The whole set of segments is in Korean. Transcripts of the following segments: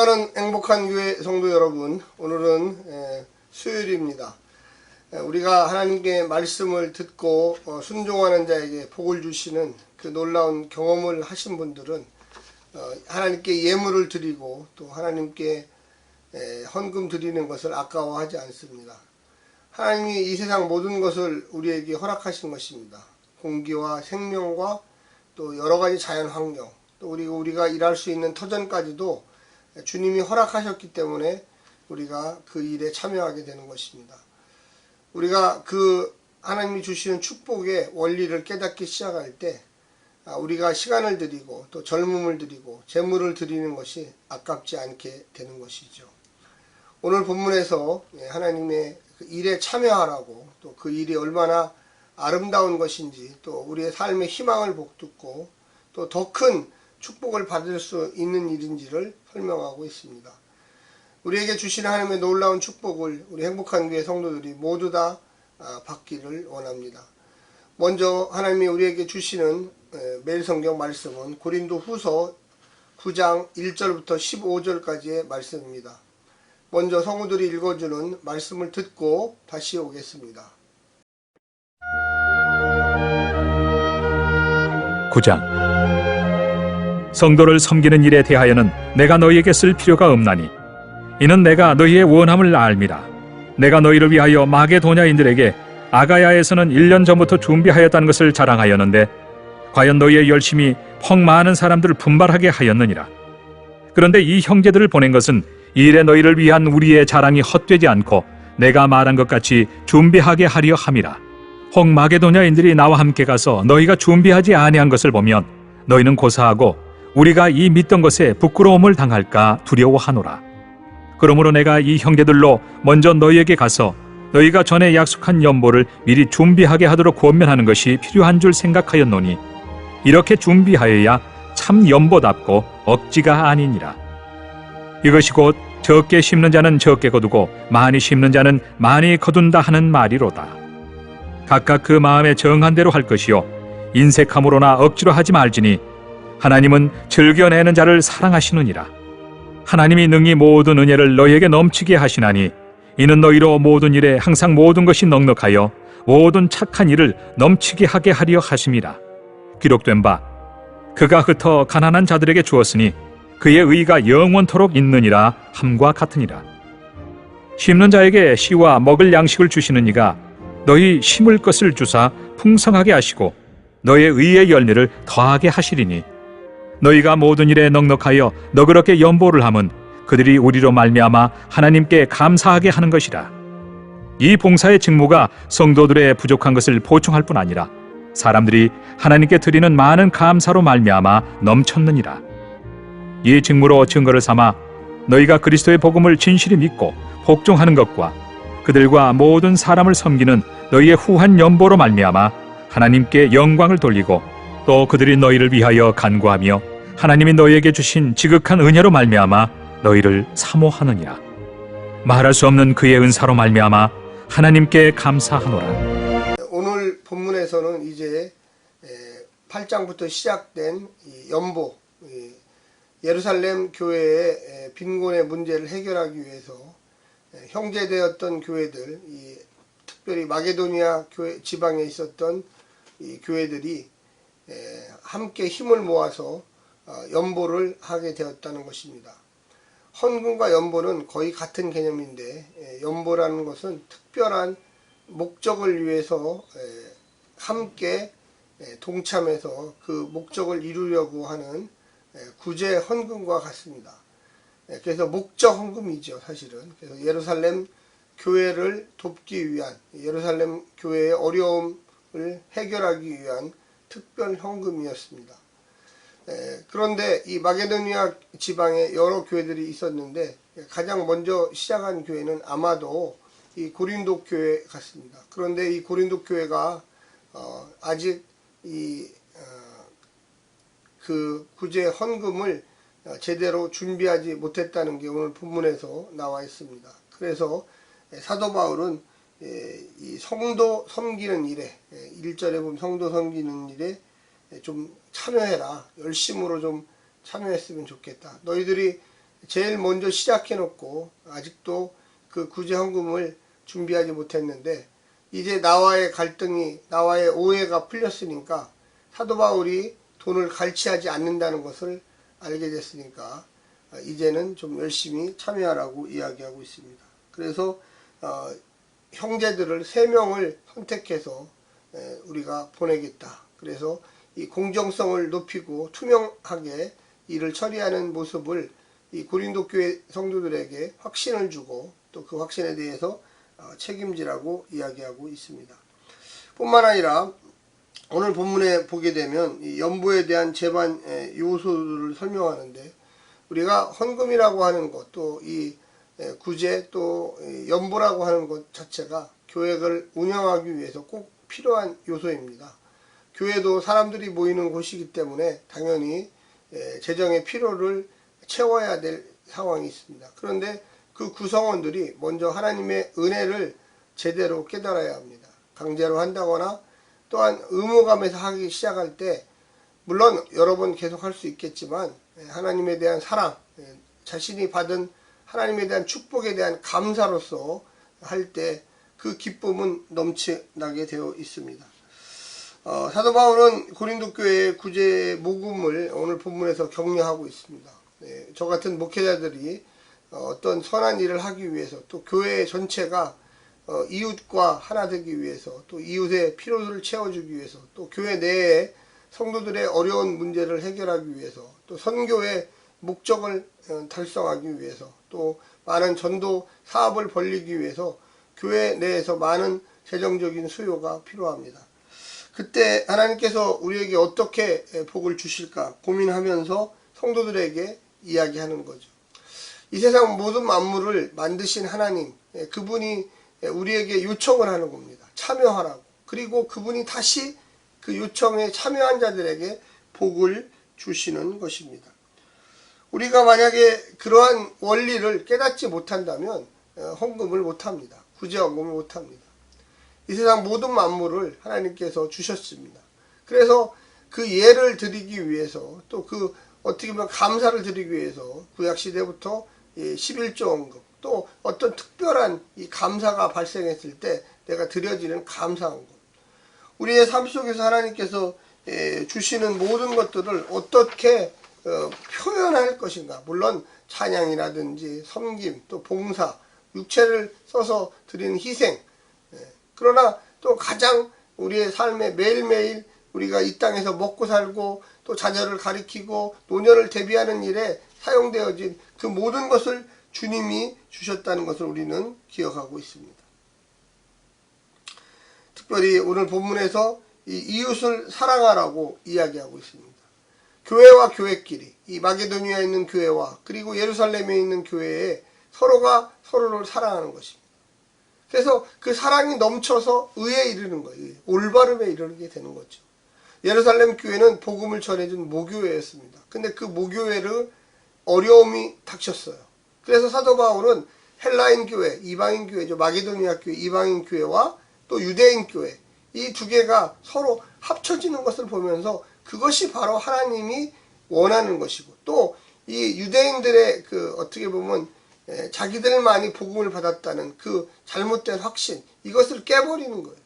사랑하는 행복한 교회 성도 여러분, 오늘은 수요일입니다. 우리가 하나님께 말씀을 듣고 순종하는 자에게 복을 주시는 그 놀라운 경험을 하신 분들은 하나님께 예물을 드리고 또 하나님께 헌금 드리는 것을 아까워하지 않습니다. 하나님이 이 세상 모든 것을 우리에게 허락하신 것입니다. 공기와 생명과 또 여러 가지 자연 환경, 또 우리가 일할 수 있는 터전까지도 주님이 허락하셨기 때문에 우리가 그 일에 참여하게 되는 것입니다. 우리가 그 하나님이 주시는 축복의 원리를 깨닫기 시작할 때 우리가 시간을 드리고 또 젊음을 드리고 재물을 드리는 것이 아깝지 않게 되는 것이죠. 오늘 본문에서 하나님의 그 일에 참여하라고, 또 그 일이 얼마나 아름다운 것인지, 또 우리의 삶의 희망을 복돋고 또 더 큰 축복을 받을 수 있는 일인지를 설명하고 있습니다. 우리에게 주시는 하나님의 놀라운 축복을 우리 행복한 교회 성도들이 모두 다 받기를 원합니다. 먼저 하나님이 우리에게 주시는 매일 성경 말씀은 고린도 후서 9장 1절부터 15절까지의 말씀입니다. 먼저 성우들이 읽어주는 말씀을 듣고 다시 오겠습니다. 9장. 성도를 섬기는 일에 대하여는 내가 너희에게 쓸 필요가 없나니 이는 내가 너희의 원함을 알미라. 내가 너희를 위하여 마게도냐인들에게 아가야에서는 1년 전부터 준비하였다는 것을 자랑하였는데 과연 너희의 열심이 펑 많은 사람들을 분발하게 하였느니라. 그런데 이 형제들을 보낸 것은 이 일에 너희를 위한 우리의 자랑이 헛되지 않고 내가 말한 것 같이 준비하게 하려 함이라. 혹 마게도냐인들이 나와 함께 가서 너희가 준비하지 아니한 것을 보면 너희는 고사하고 우리가 이 믿던 것에 부끄러움을 당할까 두려워하노라. 그러므로 내가 이 형제들로 먼저 너희에게 가서 너희가 전에 약속한 연보를 미리 준비하게 하도록 권면하는 것이 필요한 줄 생각하였노니 이렇게 준비하여야 참 연보답고 억지가 아니니라. 이것이 곧 적게 심는 자는 적게 거두고 많이 심는 자는 많이 거둔다 하는 말이로다. 각각 그 마음에 정한 대로 할 것이요 인색함으로나 억지로 하지 말지니 하나님은 즐겨내는 자를 사랑하시느니라. 하나님이 능히 모든 은혜를 너희에게 넘치게 하시나니 이는 너희로 모든 일에 항상 모든 것이 넉넉하여 모든 착한 일을 넘치게 하게 하려 하심이라. 기록된 바 그가 흩어 가난한 자들에게 주었으니 그의 의가 영원토록 있느니라 함과 같으니라. 심는 자에게 씨와 먹을 양식을 주시는 이가 너희 심을 것을 주사 풍성하게 하시고 너의 의의 열매를 더하게 하시리니 너희가 모든 일에 넉넉하여 너그럽게 연보를 함은 그들이 우리로 말미암아 하나님께 감사하게 하는 것이라. 이 봉사의 직무가 성도들의 부족한 것을 보충할 뿐 아니라 사람들이 하나님께 드리는 많은 감사로 말미암아 넘쳤느니라. 이 직무로 증거를 삼아 너희가 그리스도의 복음을 진실히 믿고 복종하는 것과 그들과 모든 사람을 섬기는 너희의 후한 연보로 말미암아 하나님께 영광을 돌리고 또 그들이 너희를 위하여 간구하며 하나님이 너희에게 주신 지극한 은혜로 말미암아 너희를 사모하느니라. 말할 수 없는 그의 은사로 말미암아 하나님께 감사하노라. 오늘 본문에서는 이제 8장부터 시작된 이 연보, 예루살렘 교회의 빈곤의 문제를 해결하기 위해서 형제되었던 교회들, 특별히 마게도니아 교회 지방에 있었던 이 교회들이 함께 힘을 모아서 연보를 하게 되었다는 것입니다. 헌금과 연보는 거의 같은 개념인데 연보라는 것은 특별한 목적을 위해서 함께 동참해서 그 목적을 이루려고 하는 구제 헌금과 같습니다. 그래서 목적 헌금이죠, 사실은. 그래서 예루살렘 교회를 돕기 위한, 예루살렘 교회의 어려움을 해결하기 위한 특별 헌금이었습니다. 그런데 이 마게도니아 지방에 여러 교회들이 있었는데 가장 먼저 시작한 교회는 아마도 이 고린도 교회 같습니다. 그런데 이 고린도 교회가 아직 그 구제 헌금을 제대로 준비하지 못했다는 게 오늘 본문에서 나와 있습니다. 그래서 사도 바울은 이 성도 섬기는 일에, 1절에 보면 성도 섬기는 일에 좀 참여해라. 열심으로 좀 참여했으면 좋겠다. 너희들이 제일 먼저 시작해 놓고 아직도 그 구제 헌금을 준비하지 못했는데, 이제 나와의 갈등이, 나와의 오해가 풀렸으니까 사도 바울이 돈을 갈취하지 않는다는 것을 알게 됐으니까 이제는 좀 열심히 참여하라고 이야기하고 있습니다. 그래서 형제들을 3명을 선택해서 우리가 보내겠다. 그래서 이 공정성을 높이고 투명하게 일을 처리하는 모습을 이 고린도 교회 성도들에게 확신을 주고, 또 그 확신에 대해서 책임지라고 이야기하고 있습니다. 뿐만 아니라 오늘 본문에 보게 되면 이 연보에 대한 제반 요소들을 설명하는데, 우리가 헌금이라고 하는 것, 또 이 구제, 또 연보라고 하는 것 자체가 교회를 운영하기 위해서 꼭 필요한 요소입니다. 교회도 사람들이 모이는 곳이기 때문에 당연히 재정의 필요를 채워야 될 상황이 있습니다. 그런데 그 구성원들이 먼저 하나님의 은혜를 제대로 깨달아야 합니다. 강제로 한다거나 또한 의무감에서 하기 시작할 때, 물론 여러 번 계속 할 수 있겠지만 하나님에 대한 사랑, 자신이 받은 하나님에 대한 축복에 대한 감사로서 할 때 그 기쁨은 넘쳐나게 되어 있습니다. 사도 바울은 고린도 교회의 구제 모금을 오늘 본문에서 격려하고 있습니다. 저 같은 목회자들이 어떤 선한 일을 하기 위해서, 또 교회 전체가 이웃과 하나 되기 위해서, 또 이웃의 필요를 채워주기 위해서, 또 교회 내에 성도들의 어려운 문제를 해결하기 위해서, 또 선교의 목적을 달성하기 위해서, 또 많은 전도 사업을 벌리기 위해서 교회 내에서 많은 재정적인 수요가 필요합니다. 그때 하나님께서 우리에게 어떻게 복을 주실까 고민하면서 성도들에게 이야기하는 거죠. 이 세상 모든 만물을 만드신 하나님, 그분이 우리에게 요청을 하는 겁니다. 참여하라고. 그리고 그분이 다시 그 요청에 참여한 자들에게 복을 주시는 것입니다. 우리가 만약에 그러한 원리를 깨닫지 못한다면 헌금을 못합니다. 구제 헌금을 못합니다. 이 세상 모든 만물을 하나님께서 주셨습니다. 그래서 그 예를 드리기 위해서, 또 그 어떻게 보면 감사를 드리기 위해서 구약시대부터 11조 헌금, 또 어떤 특별한 이 감사가 발생했을 때 내가 드려지는 감사헌금, 우리의 삶 속에서 하나님께서 주시는 모든 것들을 어떻게 표현할 것인가. 물론 찬양이라든지 섬김, 또 봉사, 육체를 써서 드리는 희생, 그러나 또 가장 우리의 삶에 매일매일 우리가 이 땅에서 먹고 살고 또 자녀를 가리키고 노년을 대비하는 일에 사용되어진 그 모든 것을 주님이 주셨다는 것을 우리는 기억하고 있습니다. 특별히 오늘 본문에서 이 이웃을 사랑하라고 이야기하고 있습니다. 교회와 교회끼리, 이 마게도니아에 있는 교회와 그리고 예루살렘에 있는 교회에 서로가 서로를 사랑하는 것입니다. 그래서 그 사랑이 넘쳐서 의에 이르는 거예요. 올바름에 이르게 되는 거죠. 예루살렘 교회는 복음을 전해준 모교회였습니다. 근데 그 모교회를 어려움이 닥쳤어요. 그래서 사도 바울은 헬라인 교회, 이방인 교회죠. 마게도니아 교회, 이방인 교회와 또 유대인 교회, 이 두 개가 서로 합쳐지는 것을 보면서 그것이 바로 하나님이 원하는 것이고, 또 이 유대인들의 그 어떻게 보면 자기들만이 복음을 받았다는 그 잘못된 확신, 이것을 깨버리는 거예요.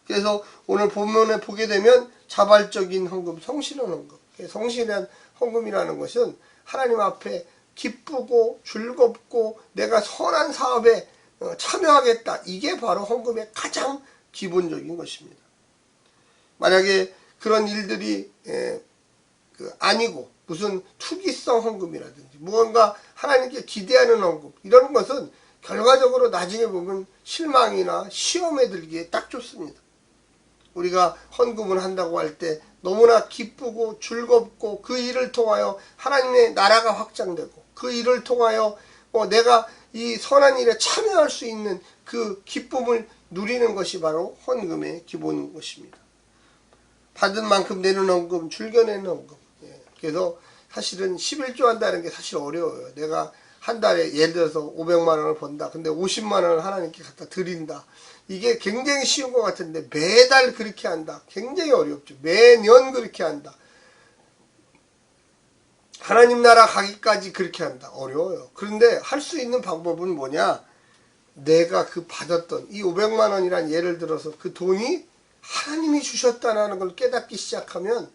그래서 오늘 본문에 보게 되면 자발적인 헌금, 성실한 헌금, 성실한 헌금이라는 것은 하나님 앞에 기쁘고 즐겁고 내가 선한 사업에 참여하겠다, 이게 바로 헌금의 가장 기본적인 것입니다. 만약에 그런 일들이 아니고 무슨 투기성 헌금이라든지 무언가 하나님께 기대하는 헌금, 이런 것은 결과적으로 나중에 보면 실망이나 시험에 들기에 딱 좋습니다. 우리가 헌금을 한다고 할 때 너무나 기쁘고 즐겁고 그 일을 통하여 하나님의 나라가 확장되고 그 일을 통하여 내가 이 선한 일에 참여할 수 있는 그 기쁨을 누리는 것이 바로 헌금의 기본인 것입니다. 받은 만큼 내는 헌금, 줄겨내는 헌금. 그래서 사실은 11조 한다는 게 사실 어려워요. 내가 한 달에 예를 들어서 500만 원을 번다. 근데 50만 원을 하나님께 갖다 드린다. 이게 굉장히 쉬운 것 같은데 매달 그렇게 한다. 굉장히 어렵죠. 매년 그렇게 한다. 하나님 나라 가기까지 그렇게 한다. 어려워요. 그런데 할 수 있는 방법은 뭐냐? 내가 그 받았던 이 500만 원이란 예를 들어서 그 돈이 하나님이 주셨다는 걸 깨닫기 시작하면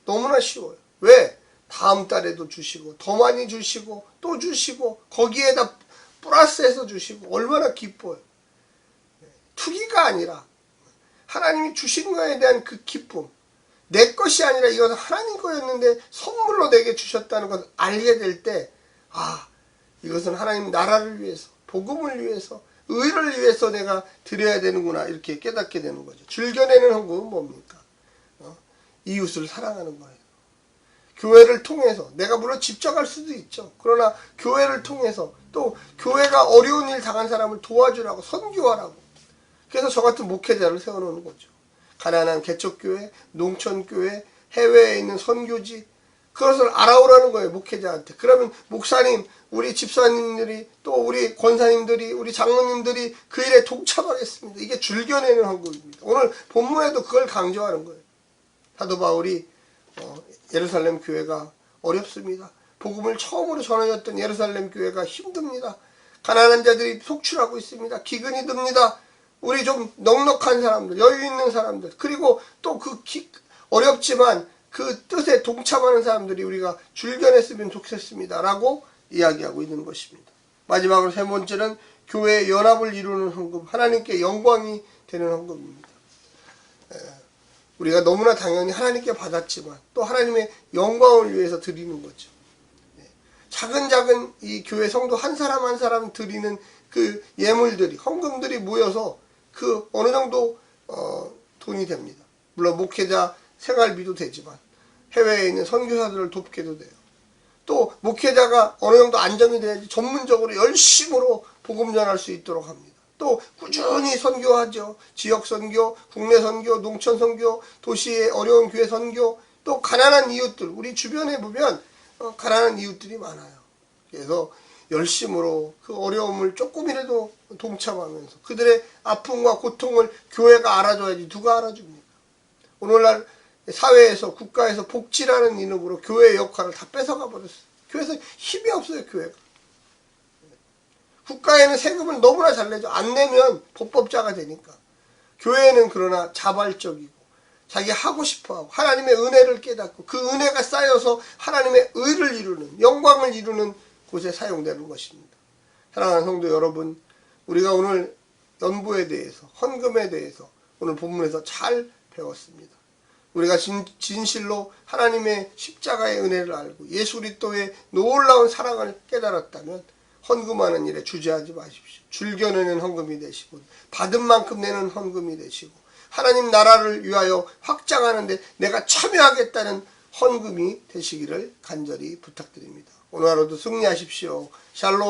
너무나 쉬워요. 왜? 다음 달에도 주시고 더 많이 주시고 또 주시고 거기에다 플러스해서 주시고 얼마나 기뻐요. 투기가 아니라 하나님이 주신 거에 대한 그 기쁨, 내 것이 아니라 이것은 하나님 거였는데 선물로 내게 주셨다는 것을 알게 될 때, 아, 이것은 하나님 나라를 위해서, 복음을 위해서, 의를 위해서 내가 드려야 되는구나, 이렇게 깨닫게 되는 거죠. 즐겨내는 헌금은 뭡니까? 이웃을 사랑하는 거예요. 교회를 통해서, 내가 물론 직접 할 수도 있죠. 그러나 교회를 통해서 또 교회가 어려운 일 당한 사람을 도와주라고, 선교하라고. 그래서 저 같은 목회자를 세워놓는 거죠. 가난한 개척교회, 농촌교회, 해외에 있는 선교지, 그것을 알아오라는 거예요, 목회자한테. 그러면 목사님, 우리 집사님들이, 또 우리 권사님들이, 우리 장로님들이 그 일에 동참하겠습니다. 이게 즐겨내는 헌금입니다. 오늘 본문에도 그걸 강조하는 거예요. 사도 바울이 예루살렘 교회가 어렵습니다. 복음을 처음으로 전해졌던 예루살렘 교회가 힘듭니다. 가난한 자들이 속출하고 있습니다. 기근이 듭니다. 우리 좀 넉넉한 사람들, 여유 있는 사람들, 그리고 또 어렵지만 그 뜻에 동참하는 사람들이 우리가 줄겨냈으면 좋겠습니다. 라고 이야기하고 있는 것입니다. 마지막으로 세 번째는 교회의 연합을 이루는 헌금, 하나님께 영광이 되는 헌금입니다. 우리가 너무나 당연히 하나님께 받았지만 또 하나님의 영광을 위해서 드리는 거죠. 작은 이 교회 성도 한 사람 한 사람 드리는 그 예물들이, 헌금들이 모여서 그 어느 정도 돈이 됩니다. 물론 목회자 생활비도 되지만 해외에 있는 선교사들을 돕게도 돼요. 또 목회자가 어느 정도 안정이 돼야지 전문적으로 열심으로 복음 전할 수 있도록 합니다. 또 꾸준히 선교하죠. 지역 선교, 국내 선교, 농촌 선교, 도시의 어려운 교회 선교, 또 가난한 이웃들, 우리 주변에 보면 가난한 이웃들이 많아요. 그래서 열심으로 그 어려움을 조금이라도 동참하면서 그들의 아픔과 고통을 교회가 알아줘야지 누가 알아줍니까? 오늘날 사회에서, 국가에서 복지라는 이름으로 교회의 역할을 다 뺏어가 버렸어요. 교회에서 힘이 없어요, 교회가. 국가에는 세금을 너무나 잘 내죠. 안 내면 법법자가 되니까. 교회는 그러나 자발적이고 자기 하고 싶어하고 하나님의 은혜를 깨닫고 그 은혜가 쌓여서 하나님의 의를 이루는, 영광을 이루는 곳에 사용되는 것입니다. 사랑하는 성도 여러분, 우리가 오늘 연보에 대해서, 헌금에 대해서 오늘 본문에서 잘 배웠습니다. 우리가 진실로 하나님의 십자가의 은혜를 알고 예수 그리스도의 놀라운 사랑을 깨달았다면 헌금하는 일에 주저하지 마십시오. 즐겨내는 헌금이 되시고 받은 만큼 내는 헌금이 되시고 하나님 나라를 위하여 확장하는 데 내가 참여하겠다는 헌금이 되시기를 간절히 부탁드립니다. 오늘 하루도 승리하십시오. 샬롬.